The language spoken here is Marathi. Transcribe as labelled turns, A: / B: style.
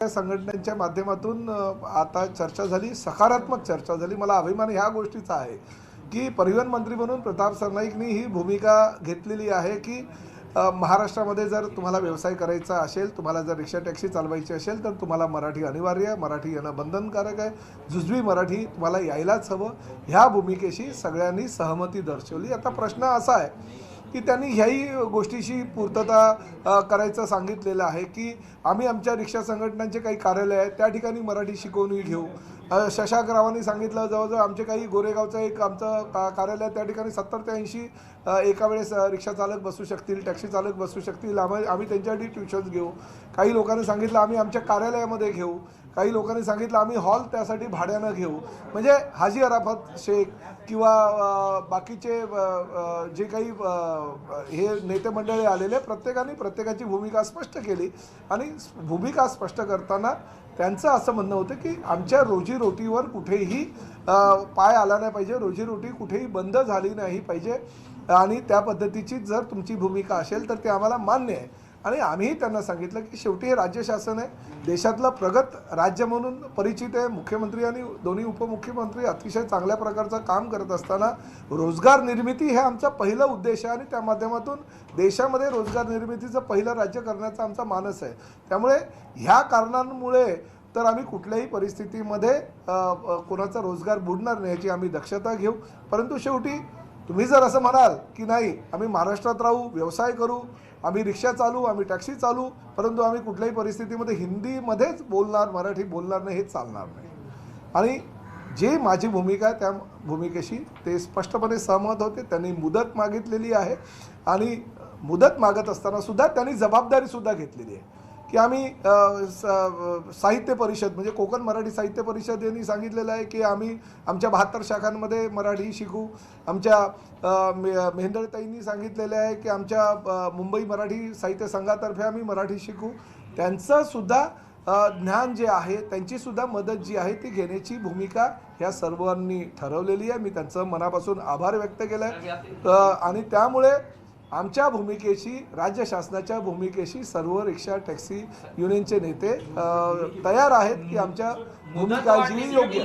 A: संघटनांच्या माध्यमातून आता चर्चा झाली, सकारात्मक चर्चा झाली। मला अभिमान ह्या गोष्टीचा आहे की परिवहन मंत्री म्हणून प्रताप सरनाईकनी ही भूमिका घेतलेली आहे की महाराष्ट्रामध्ये जर तुम्हाला व्यवसाय करायचा असेल, तुम्हाला जर रिक्षा टॅक्सी चालवायची असेल तर तुम्हाला मराठी अनिवार्य आहे, मराठी येणं बंधनकारक आहे, जुजवी मराठी तुम्हाला यायलाच हवं। ह्या भूमिकेशी सगळ्यांनी सहमती दर्शवली। आता प्रश्न असा आहे की त्यांनी ह्याही गोष्टीशी पूर्तता करायचं सांगितलेलं आहे की आम्ही आमच्या रिक्षा संघटनांचे काही कार्यालय आहेत त्या ठिकाणी मराठी शिकवणी घेऊ। शशांक रावांनी सांगितलं जवळजवळ आमचे काही गोरेगावचं एक आमचं कार्यालय त्या ठिकाणी 70 ते 80 एका वेळेस रिक्षा चालक बसू शकतील, टॅक्सी चालक बसू शकतील, आम्ही त्यांच्यासाठी ट्युशन्स घेऊ। काही लोकांनी सांगितलं आम्ही आमच्या कार्यालयामध्ये घेऊ, काही लोकांनी सांगितलं आम्ही हॉल त्यासाठी भाड्यानं घेऊ। म्हणजे हाजी अराफत शेख किंवा बाकीचे जे काही हे नेते मंडळी आलेले प्रत्येकाने प्रत्येकाची भूमिका स्पष्ट केली आणि भूमिका स्पष्ट करताना त्यांचं असं म्हणणं होतं की आमच्या रोजीरोटीवर कुठेही पाय आला नाही पाहिजे, रोजीरोटी कुठेही बंद झाली नाही पाहिजे आणि त्या पद्धतीची जर तुमची भूमिका असेल तर ते आम्हाला मान्य आहे। आणि आम्हीही त्यांना सांगितलं की शेवटी हे राज्य शासन आहे, देशातलं प्रगत राज्य म्हणून परिचित आहे। मुख्यमंत्री आणि दोन्ही उपमुख्यमंत्री अतिशय चांगल्या प्रकारचं काम करत असताना रोजगार निर्मिती हे आमचा पहिला उद्देश आहे आणि त्या माध्यमातून देशामध्ये रोजगार निर्मितीचं पहिलं राज्य करण्याचा आमचा मानस आहे। त्यामुळे ह्या कारणांमुळे तर आम्ही कुठल्याही परिस्थितीमध्ये कोणाचा रोजगार बुडणार नाही याची आम्ही दक्षता घेऊ। परंतु शेवटी तुम्ही जर असं म्हणाल की नाही आम्ही महाराष्ट्रात राहू, व्यवसाय करू, आम्ही रिक्षा चालू, आम्ही टॅक्सी चालू, परंतु आम्ही कुठल्याही परिस्थितीमध्ये हिंदीमध्येच बोलणार, मराठी बोलणार नाही, हे चालणार नाही। आणि जे माझी भूमिका आहे त्या भूमिकेशी ते स्पष्टपणे सहमत होते। त्यांनी मुदत मागितलेली आहे आणि मुदत मागत असताना सुद्धा त्यांनी जबाबदारीसुद्धा घेतलेली आहे की आम्ही साहित्य परिषद म्हणजे कोकण मराठी साहित्य परिषद यांनी सांगितलेलं आहे की आम्ही आमच्या 72 शाखांमध्ये मराठी शिकू। आमच्या मेहंदळताईंनी सांगितलेलं आहे की आमच्या मुंबई मराठी साहित्य संघातर्फे आम्ही मराठी शिकू। त्यांचं सुद्धा ज्ञान जे आहे, त्यांचीसुद्धा मदत जी आहे ती घेण्याची भूमिका ह्या सर्वांनी ठरवलेली आहे। मी त्यांचं मनापासून आभार व्यक्त केलं आहे आणि त्यामुळे आमच्या भूमिकेशी, राज्य शासनाच्या भूमिकेशी सर्व रिक्षा टॅक्सी युनियनचे नेते तयार आहेत की आमच्या भूमिका जी योग्य